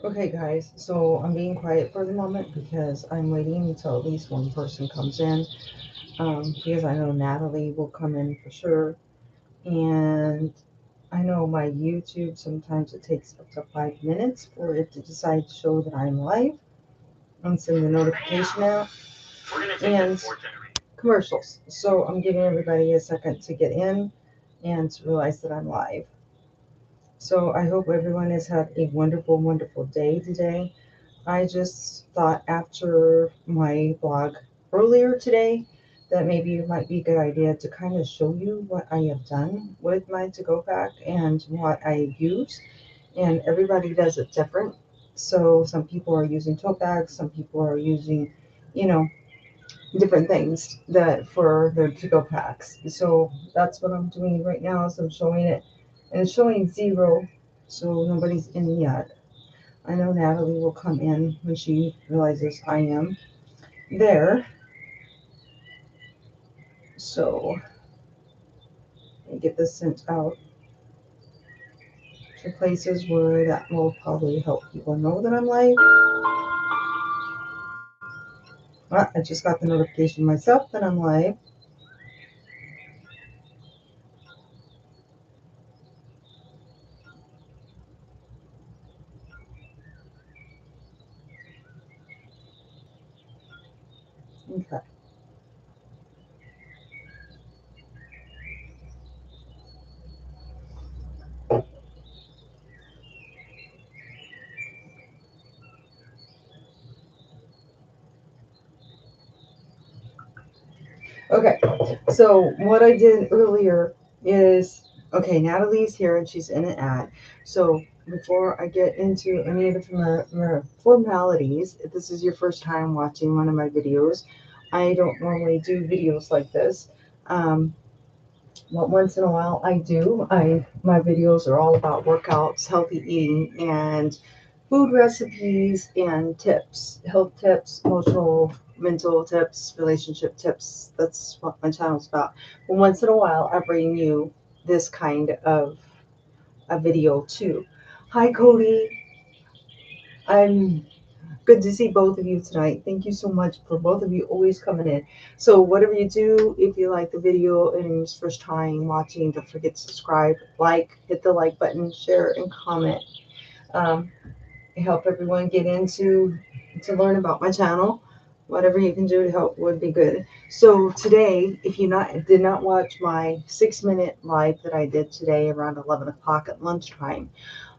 Okay, guys, so I'm being quiet for the moment because I'm waiting until at least one person comes in. Because I know Natalie will come in for sure. And I know my YouTube, sometimes it takes up to 5 minutes for it to decide to show that I'm live and send the notification out and commercials. So I'm giving everybody a second to get in and to realize that I'm live. So I hope everyone has had a wonderful, wonderful day today. I just thought after my blog earlier today that maybe it might be a good idea to kind of show you what I have done with my to go bag and what I use. And everybody does it different. So some people are using tote bags, some people are using, you know, different things that for their to go packs. So that's what I'm doing right now. So I'm showing it and it's showing zero. So nobody's in yet. I know Natalie will come in when she realizes I am there. So I get this sent out to places where that will probably help people know that I'm live. I just got the notification myself that I'm live. Okay. Okay. So what I did earlier is okay. Natalie's here and she's in an ad. So before I get into any of the formalities, if this is your first time watching one of my videos, I don't normally do videos like this. Um, but once in a while I do. My videos are all about workouts, healthy eating, and food recipes and tips, health tips, emotional, mental tips, relationship tips. That's what my channel's about. But once in a while, I bring you this kind of a video too. Hi, Cody. I'm good to see both of you tonight. Thank you so much for both of you always coming in. So whatever you do, if you like the video and it's first time watching, don't forget to subscribe, hit the like button, share, and comment. Um, help everyone get into to learn about my channel. Whatever you can do to help would be good. So today, if you did not watch my 6 minute live that I did today around 11 o'clock at lunchtime,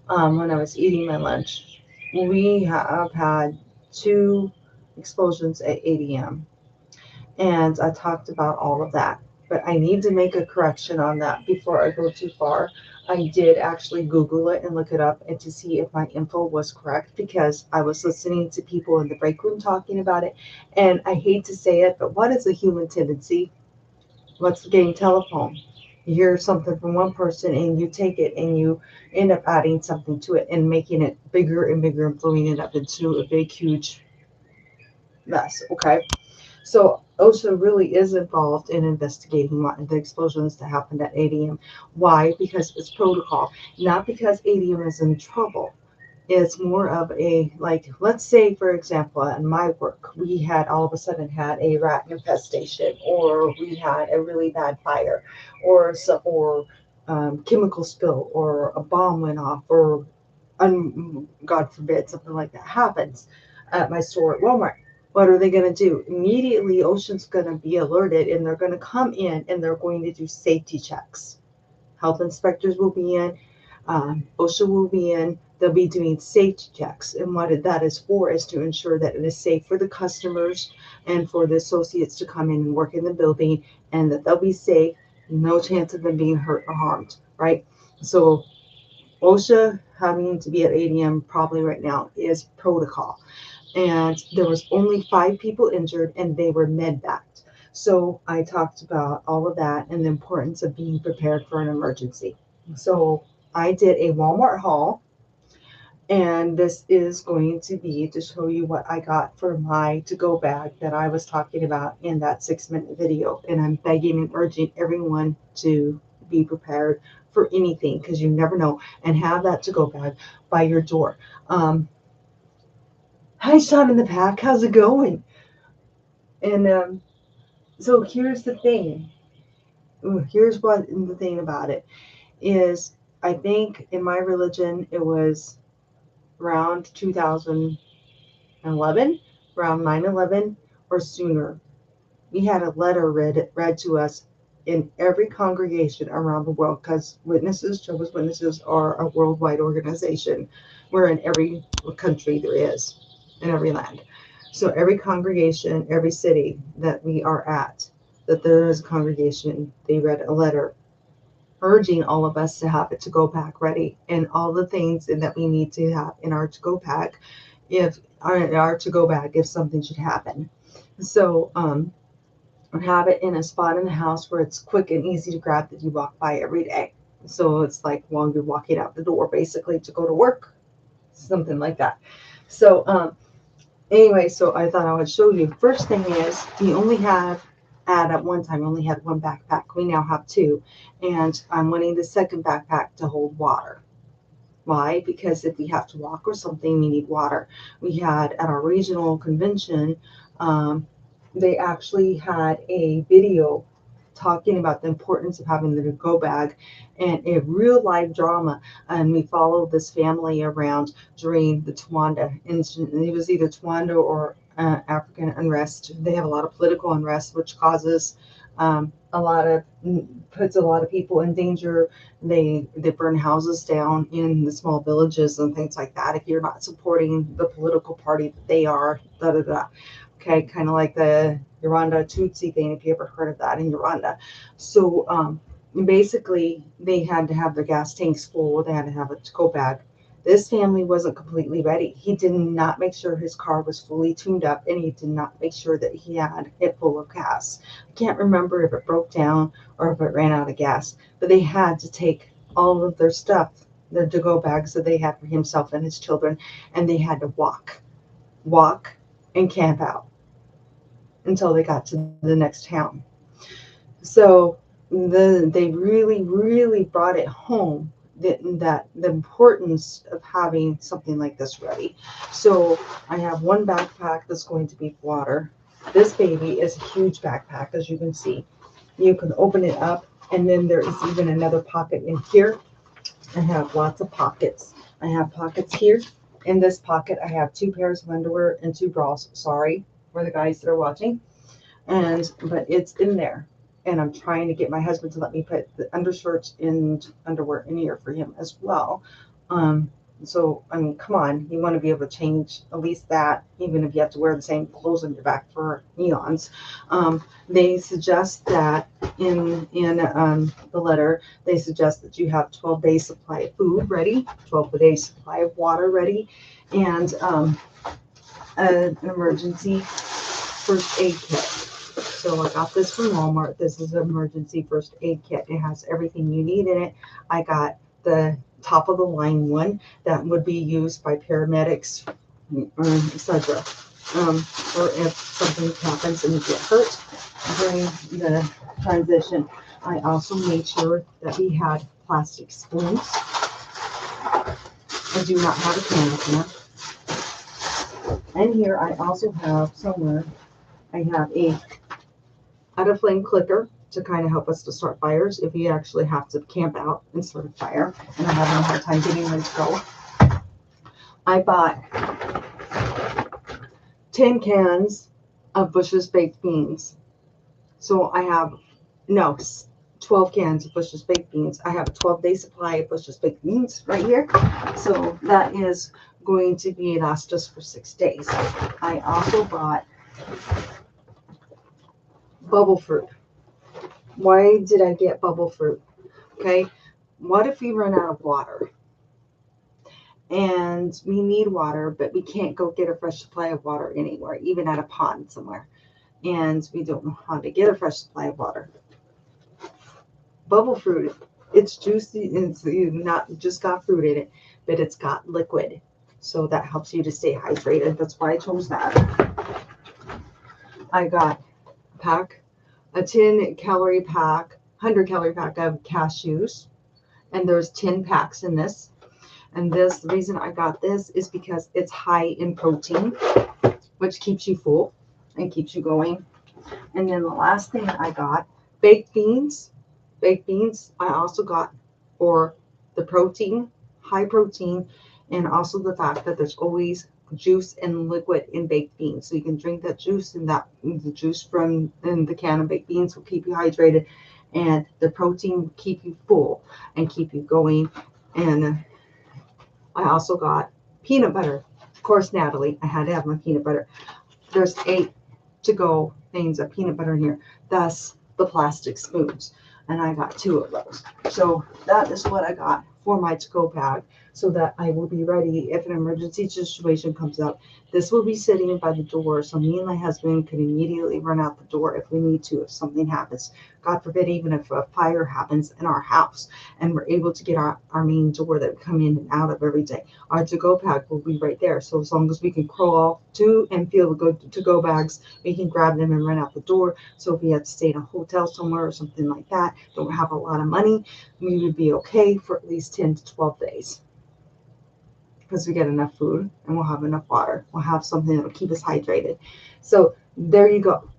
when I was eating my lunch, we have had two explosions at 8 a.m. And I talked about all of that. But I need to make a correction on that before I go too far. I did actually Google it and look it up and to see if my info was correct because I was listening to people in the break room talking about it. And I hate to say it, but what is a human tendency? What's the game telephone? You hear something from one person and you take it and you end up adding something to it and making it bigger and bigger and blowing it up into a big, huge mess. Okay. So OSHA really is involved in investigating the explosions that happened at ADM. Why? Because it's protocol, not because ADM is in trouble. It's more of a like, let's say, for example, in my work, we had all of a sudden had a rat infestation, or we had a really bad fire, or chemical spill, or a bomb went off, or God forbid something like that happens at my store at Walmart. What are they going to do? Immediately, Ocean's going to be alerted and they're going to come in and they're going to do safety checks. Health inspectors will be in, OSHA will be in, they'll be doing safety checks. And what that is for is to ensure that it is safe for the customers and for the associates to come in and work in the building and that they'll be safe, no chance of them being hurt or harmed, right? So OSHA having to be at ADM probably right now is protocol. And there was only 5 people injured and they were med backed. So I talked about all of that and the importance of being prepared for an emergency. So I did a Walmart haul, and this is going to be to show you what I got for my to-go bag that I was talking about in that 6 minute video. And I'm begging and urging everyone to be prepared for anything because you never know, and have that to-go bag by your door. Hi, Sean in the pack. How's it going? And so here's the thing. Here's what the thing about it is. I think in my religion it was around 2011, around 9/11 or sooner. We had a letter read to us in every congregation around the world because Jehovah's Witnesses are a worldwide organization. We're in every country there is, in every land. So every congregation, every city that we are at, that there is a congregation, they read a letter urging all of us to have a to-go pack ready and all the things that we need to have in our to-go pack if our to-go bag if something should happen. So have it in a spot in the house where it's quick and easy to grab that you walk by every day. So it's like while you're walking out the door, basically to go to work, something like that. So anyway, so I thought I would show you. First thing is we only have at one time only had one backpack. We now have two, and I'm wanting the second backpack to hold water. Why? Because if we have to walk or something, we need water. We had at our regional convention, um, they actually had a video talking about the importance of having the go bag and a real life drama. And we followed this family around during the Tawanda incident. And it was either Tawanda or African unrest. They have a lot of political unrest, which causes a lot of puts a lot of people in danger. They burn houses down in the small villages and things like that. If you're not supporting the political party that they are, da da da. Okay, kind of like the Uganda Tutsi thing, if you ever heard of that in Uganda. So basically, they had to have their gas tanks full. They had to have a to-go bag. This family wasn't completely ready. He did not make sure his car was fully tuned up, and he did not make sure that he had it full of gas. I can't remember if it broke down or if it ran out of gas, but they had to take all of their stuff, their to-go bags that they had for himself and his children, and they had to walk, and camp out until they got to the next town. So they really, really brought it home that the importance of having something like this ready. So I have one backpack that's going to be water. This baby is a huge backpack, as you can see. You can open it up, and then there is even another pocket in here. I have lots of pockets. I have pockets here. In this pocket, I have two pairs of underwear and two bras. Sorry for the guys that are watching. But it's in there. And I'm trying to get my husband to let me put the undershirts and underwear in here for him as well. So, I mean, come on, you want to be able to change at least that, even if you have to wear the same clothes on your back for eons. They suggest that in the letter, they suggest that you have 12 days supply of food ready, 12 days supply of water ready, and an emergency first aid kit. So I got this from Walmart. This is an emergency first aid kit. It has everything you need in it. I got the top of the line one that would be used by paramedics, etc. Or if something happens and you get hurt during the transition. I also made sure that we had plastic spoons. I do not have a can opener. And here I also have somewhere, I have a out of flame clicker to kind of help us to start fires if you actually have to camp out and start a fire and I'm having a hard time getting them to go. I bought 10 cans of Bush's baked beans. So I have, no, 12 cans of Bush's baked beans. I have a 12-day supply of Bush's baked beans right here. So that is going to be last us for 6 days. I also bought bubble fruit. Why did I get bubble fruit? Okay, what if we run out of water and we need water, but we can't go get a fresh supply of water anywhere, even at a pond somewhere, and we don't know how to get a fresh supply of water? Bubble fruit, it's juicy, it's not just got fruit in it, but it's got liquid, so that helps you to stay hydrated. That's why I chose that. I got a 10-calorie pack, 100-calorie pack of cashews, and there's 10 packs in this. And the reason I got this is because it's high in protein, which keeps you full and keeps you going. And then the last thing I got, baked beans. Baked beans I also got for the protein, high protein, and also the fact that there's always juice and liquid in baked beans. So you can drink that juice, and that the juice from in the can of baked beans will keep you hydrated, and the protein will keep you full and keep you going. And I also got peanut butter. Of course, Natalie, I had to have my peanut butter. There's 8 to go things of peanut butter in here, thus the plastic spoons. And I got 2 of those. So that is what I got for my to-go bag, so that I will be ready if an emergency situation comes up. This will be sitting by the door, so me and my husband can immediately run out the door if we need to, if something happens. God forbid, even if a fire happens in our house and we're able to get our main door that we come in and out of every day. Our to-go bag will be right there. So as long as we can crawl to and feel the good to-go bags, we can grab them and run out the door. So if we had to stay in a hotel somewhere or something like that, don't have a lot of money, we would be okay for at least 10 to 12 days. Because we get enough food and we'll have enough water. We'll have something that will keep us hydrated. So there you go.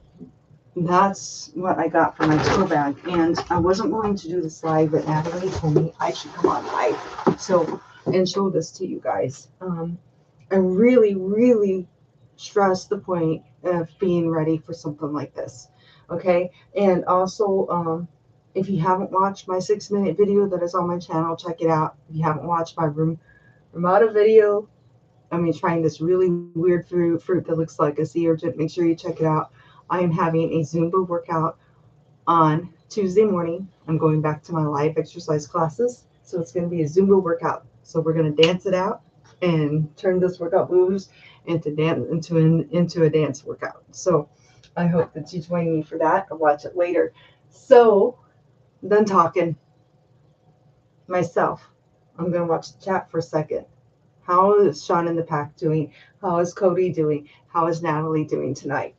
That's what I got for my to-go bag. And I wasn't going to do this live, but Natalie told me I should come on live. So, and show this to you guys. I really, really stress the point of being ready for something like this. Okay. And also, if you haven't watched my 6-minute video that is on my channel, check it out. If you haven't watched my Ramada video, trying this really weird fruit that looks like a sea urchin, make sure you check it out. I am having a Zumba workout on Tuesday morning. I'm going back to my live exercise classes. So it's going to be a Zumba workout. So we're going to dance it out and turn this workout moves into a dance workout. So I hope that you join me for that or watch it later. So done talking myself. I'm going to watch the chat for a second. How is Sean in the pack doing? How is Cody doing? How is Natalie doing tonight?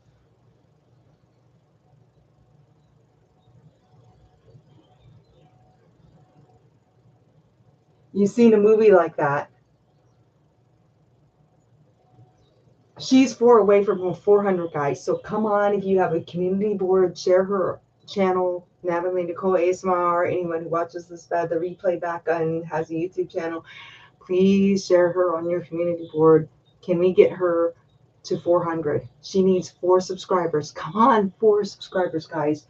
You've seen a movie like that. She's 4 away from 400, guys. So come on, if you have a community board, share her channel, Natalie Nicole ASMR. Anyone who watches this the replay back and has a YouTube channel, please share her on your community board. Can we get her to 400? She needs 4 subscribers. Come on, 4 subscribers, guys.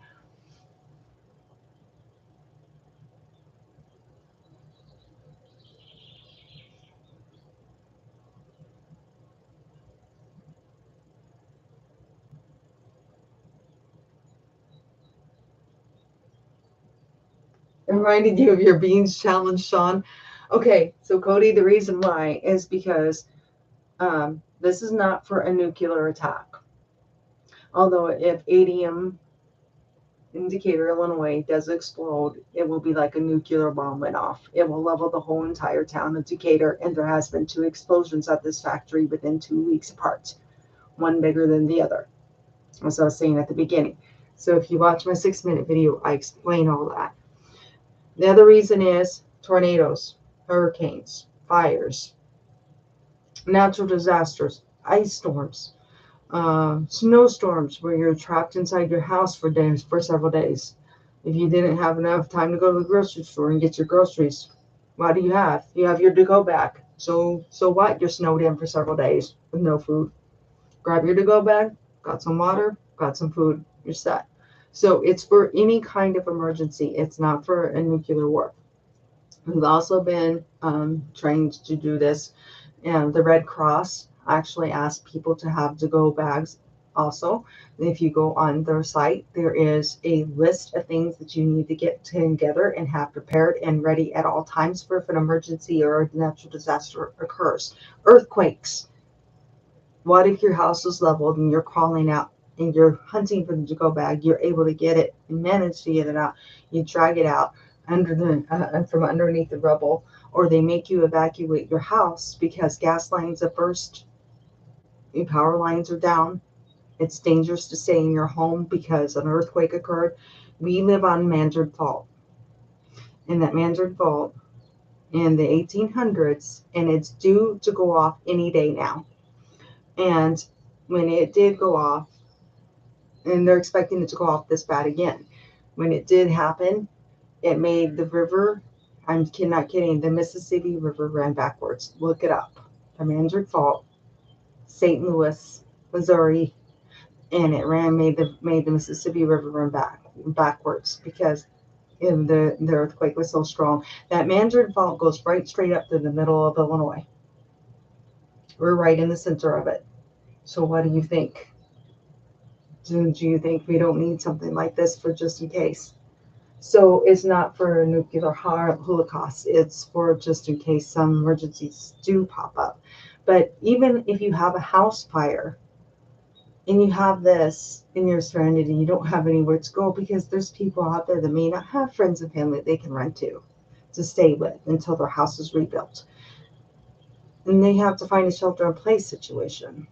It reminded you of your beans challenge, Sean. Okay, so Cody, the reason why is because this is not for a nuclear attack. Although if ADM in Decatur, Illinois does explode, it will be like a nuclear bomb went off. It will level the whole entire town of Decatur, and there has been 2 explosions at this factory within 2 weeks apart, one bigger than the other, as I was saying at the beginning. So if you watch my 6-minute video, I explain all that. The other reason is tornadoes, hurricanes, fires, natural disasters, ice storms, snowstorms where you're trapped inside your house for several days. If you didn't have enough time to go to the grocery store and get your groceries, what do you have? You have your to-go bag. So what? You're snowed in for several days with no food. Grab your to-go bag, got some water, got some food, you're set. So it's for any kind of emergency. It's not for a nuclear war. We've also been trained to do this. And the Red Cross actually asks people to have to-go bags also. If you go on their site, there is a list of things that you need to get together and have prepared and ready at all times for if an emergency or a natural disaster occurs. Earthquakes. What if your house is leveled and you're crawling out and you're hunting for the to-go bag? You're able to get it and manage to get it out. You drag it out from underneath the rubble, or they make you evacuate your house because gas lines have burst, your power lines are down. It's dangerous to stay in your home because an earthquake occurred. We live on Mandarin Fault. In that Mandarin Fault, in the 1800s, and it's due to go off any day now. And when it did go off, and they're expecting it to go off this bad again, when it did happen, it made the river, not kidding, the Mississippi River ran backwards. Look it up. The Mandarin Fault, St. Louis, Missouri, and it made the Mississippi River run backwards because the earthquake was so strong. That Mandarin Fault goes right straight up to the middle of Illinois. We're right in the center of it. So what do you think? Do you think we don't need something like this for just in case? So it's not for a nuclear holocaust. It's for just in case some emergencies do pop up. But even if you have a house fire and you have this and you're stranded and you don't have anywhere to go, because there's people out there that may not have friends and family they can rent to stay with until their house is rebuilt. And they have to find a shelter in place situation.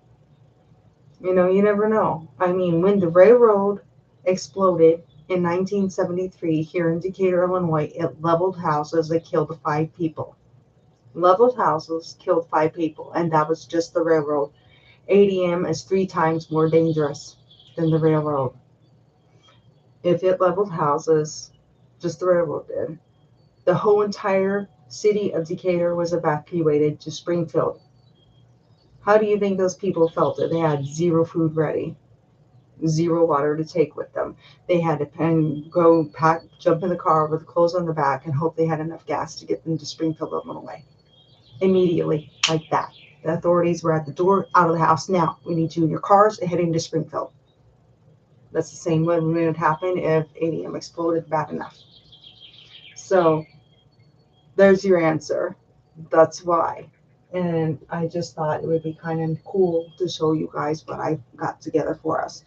You never know. I mean, when the railroad exploded in 1973 here in Decatur, Illinois, it leveled houses. It killed 5 people. Leveled houses killed 5 people, and that was just the railroad. ADM is 3 times more dangerous than the railroad. If it leveled houses, just the railroad did, the whole entire city of Decatur was evacuated to Springfield. How do you think those people felt it? They had zero food ready, zero water to take with them. They had to go pack, jump in the car with clothes on the back, and hope they had enough gas to get them to Springfield, Illinois. Immediately, like that. The authorities were at the door, out of the house now. We need you in your cars and heading to Springfield. That's the same way it would happen if ADM exploded bad enough. So there's your answer. That's why. And I just thought it would be kind of cool to show you guys what I got together for us.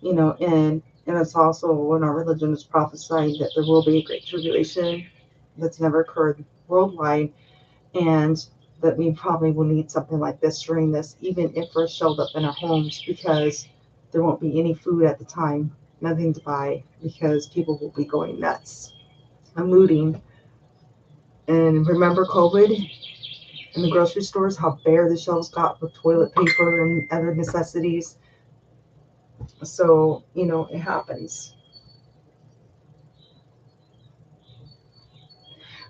And it's also when our religion is prophesying that there will be a great tribulation that's never occurred worldwide, and that we probably will need something like this during this, even if we're shelled up in our homes, because there won't be any food at the time, nothing to buy, because people will be going nuts and looting. And remember COVID in the grocery stores, how bare the shelves got with toilet paper and other necessities. So, it happens.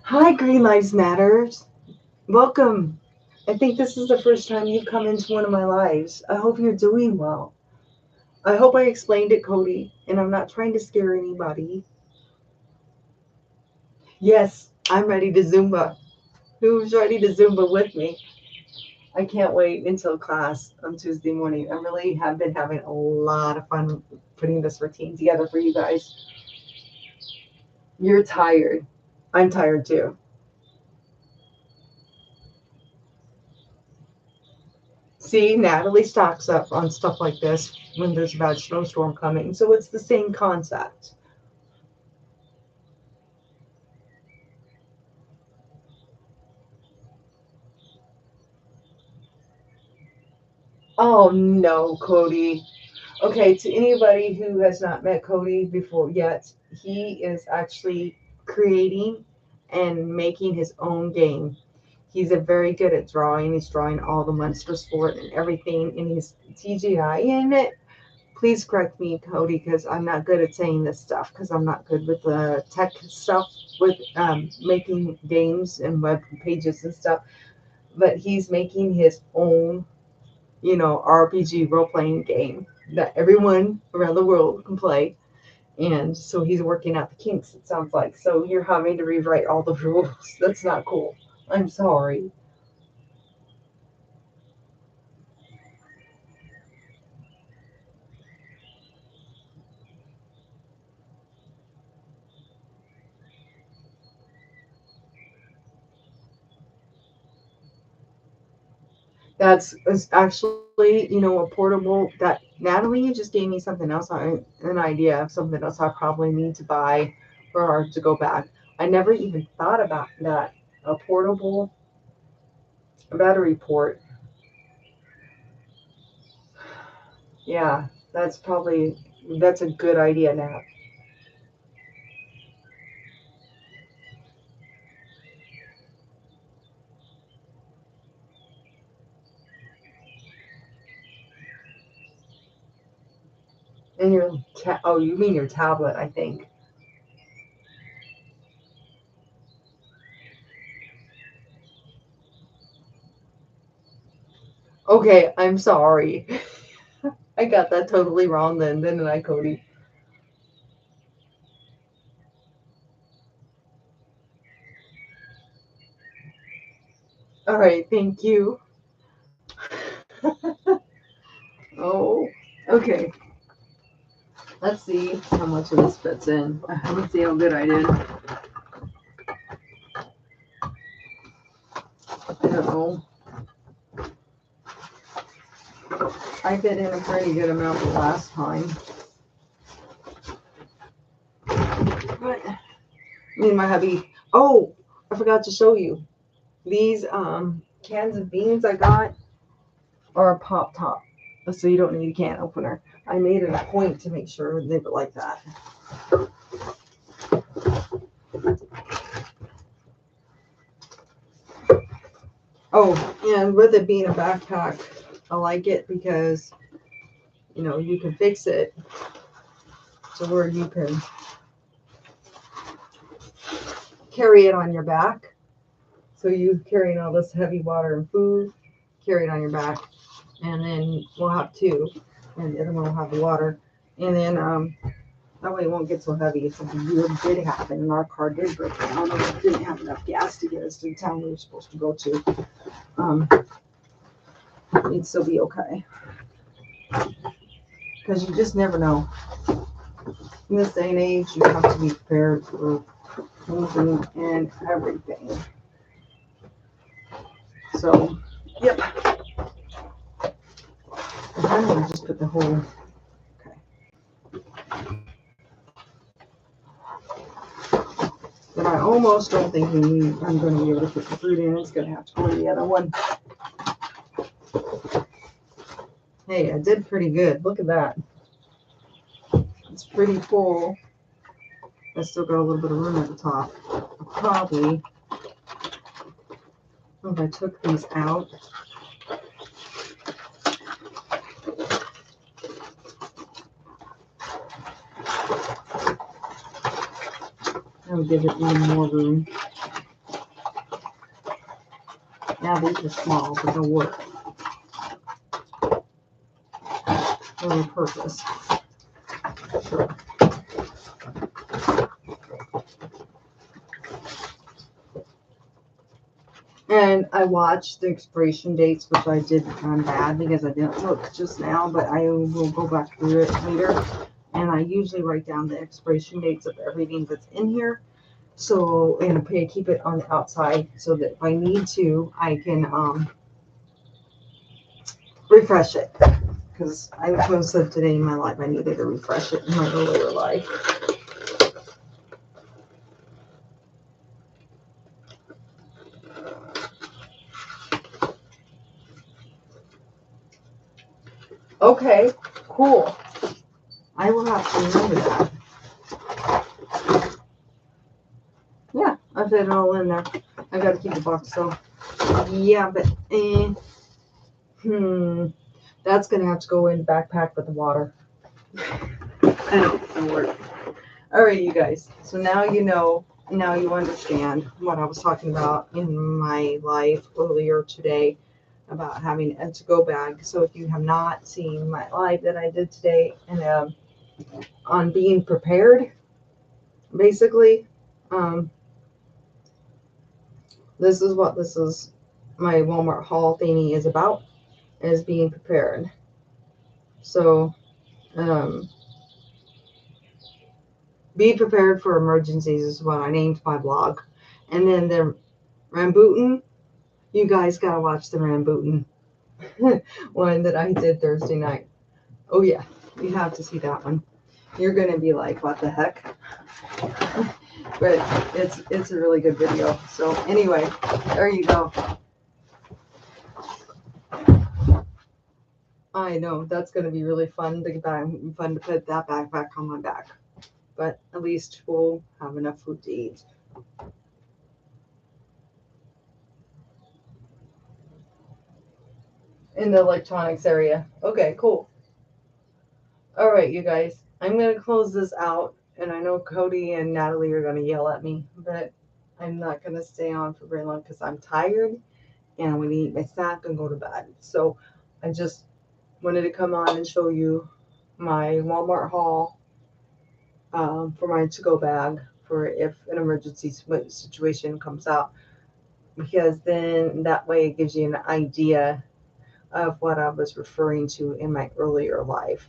Hi, Green Lives Matters. Welcome. I think this is the first time you've come into one of my lives. I hope you're doing well. I hope I explained it, Cody, and I'm not trying to scare anybody. Yes, I'm ready to Zumba. Who's ready to Zumba with me? I can't wait until class on Tuesday morning. I really have been having a lot of fun putting this routine together for you guys. You're tired. I'm tired too. See, Natalie stocks up on stuff like this when there's a bad snowstorm coming. So it's the same concept. Oh no, Cody. Okay, to anybody who has not met Cody before yet, he is actually creating and making his own game. He's a very good at drawing. He's drawing all the monsters for it and everything, and he's TGI in it. Please correct me, Cody, because I'm not good at saying this stuff because I'm not good with the tech stuff with making games and web pages and stuff. But he's making his own, RPG role playing game that everyone around the world can play. And so he's working out the kinks, it sounds like. So you're having to rewrite all the rules. That's not cool. I'm sorry. It's actually, a portable that Natalie, you just gave me something else, an idea of something else I probably need to buy for her to go back. I never even thought about that. A portable battery port. Yeah, that's a good idea, Nat. And your oh, you mean your tablet, I think. Okay, I'm sorry. I got that totally wrong then, didn't I, Cody? All right, thank you. Oh, okay. Let's see how much of this fits in. Let's see how good I did. I don't know. I fit in a pretty good amount the last time. But me and my hubby. Oh, I forgot to show you. These cans of beans I got are a pop top. So you don't need a can opener. I made it a point to make sure they were like that. Oh, and with it being a backpack, I like it because, you know, you can fix it to where you can carry it on your back. So you carrying all this heavy water and food, carry it on your back, and then we'll have two, and the other one will have the water, and then that way it won't get so heavy. If something weird did happen and our car did break down and we didn't have enough gas to get us to the town we were supposed to go to, it'd still be okay. Because you just never know. In this day and age, you have to be prepared for anything and everything. So, yep. I kind of want to just put the whole. Okay. But I almost don't think I'm going to be able to put the fruit in. It's going to have to go in the other one. Hey, I did pretty good. Look at that. It's pretty full. I still got a little bit of room at the top. Probably, if I took these out, I would give it even more room. Now these are small, but they'll work for the purpose. Sure. And I watched the expiration dates, which I did bad because I didn't look just now, but I will go back through it later. And I usually write down the expiration dates of everything that's in here. So, and I keep it on the outside so that if I need to, I can refresh it. Because I most of today in my life, I needed to refresh it in my earlier life. Okay, cool. I will have to remember that. Yeah, I fit it all in there. I got to keep the box though. Yeah, but that's gonna have to go in the backpack with the water. I know it's gonna work. All right, you guys. So now you know. Now you understand what I was talking about in my life earlier today about having a to-go bag. So if you have not seen my live that I did today and on being prepared, basically, this is what this is. My Walmart haul thingy is about, is being prepared. So, be prepared for emergencies is what I named my blog. And then the Rambutan, you guys gotta watch the Rambutan one that I did Thursday night. Oh yeah, you have to see that one. You're gonna be like, what the heck? But it's a really good video. So anyway, there you go. I know that's gonna be really fun to put that backpack on my back. But at least we'll have enough food to eat. In the electronics area. Okay, cool. All right, you guys, I'm going to close this out. And I know Cody and Natalie are going to yell at me, but I'm not going to stay on for very long because I'm tired and I want to eat my snack and go to bed. So I just wanted to come on and show you my Walmart haul for my to-go bag for if an emergency situation comes out, because then that way it gives you an idea of what I was referring to in my earlier life.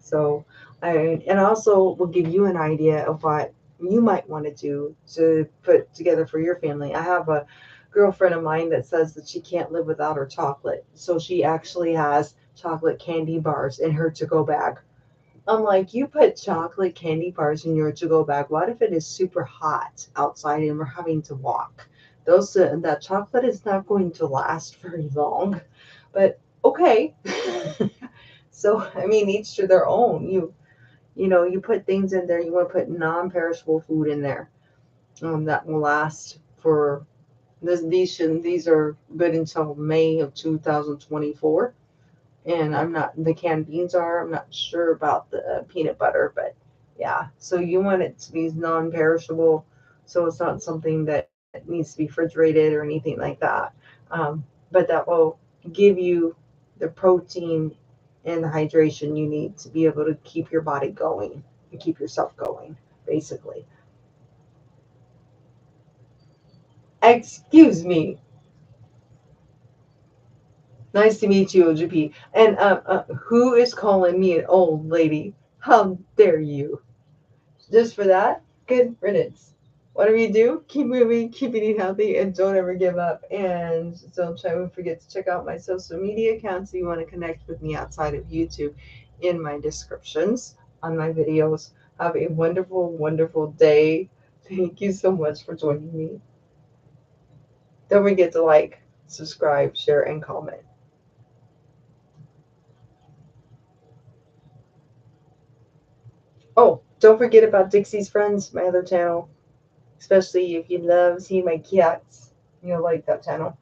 So and also will give you an idea of what you might want to do to put together for your family. I have a girlfriend of mine that says that she can't live without her chocolate. So she actually has chocolate candy bars in her to-go bag. I'm like, you put chocolate candy bars in your to-go bag. What if it is super hot outside and we're having to walk? Those that chocolate is not going to last very long. But okay. So I mean, each to their own. You put things in there. You want to put non-perishable food in there that will last for this. These are good until May of 2024. And I'm not, the canned beans are, I'm not sure about the peanut butter, but yeah. So you want it to be non-perishable, so it's not something that needs to be refrigerated or anything like that. But that will give you the protein and the hydration you need to be able to keep your body going and keep yourself going, basically. Excuse me. Nice to meet you, OGP. And who is calling me an old lady? How dare you? Just for that, good riddance. Whatever you do, keep moving, keep eating healthy, and don't ever give up. And don't try to forget to check out my social media accounts if you want to connect with me outside of YouTube in my descriptions on my videos. Have a wonderful, wonderful day. Thank you so much for joining me. Don't forget to like, subscribe, share, and comment. Oh, don't forget about Dixie's Friends, my other channel. Especially if you love seeing my cats. You'll like that channel.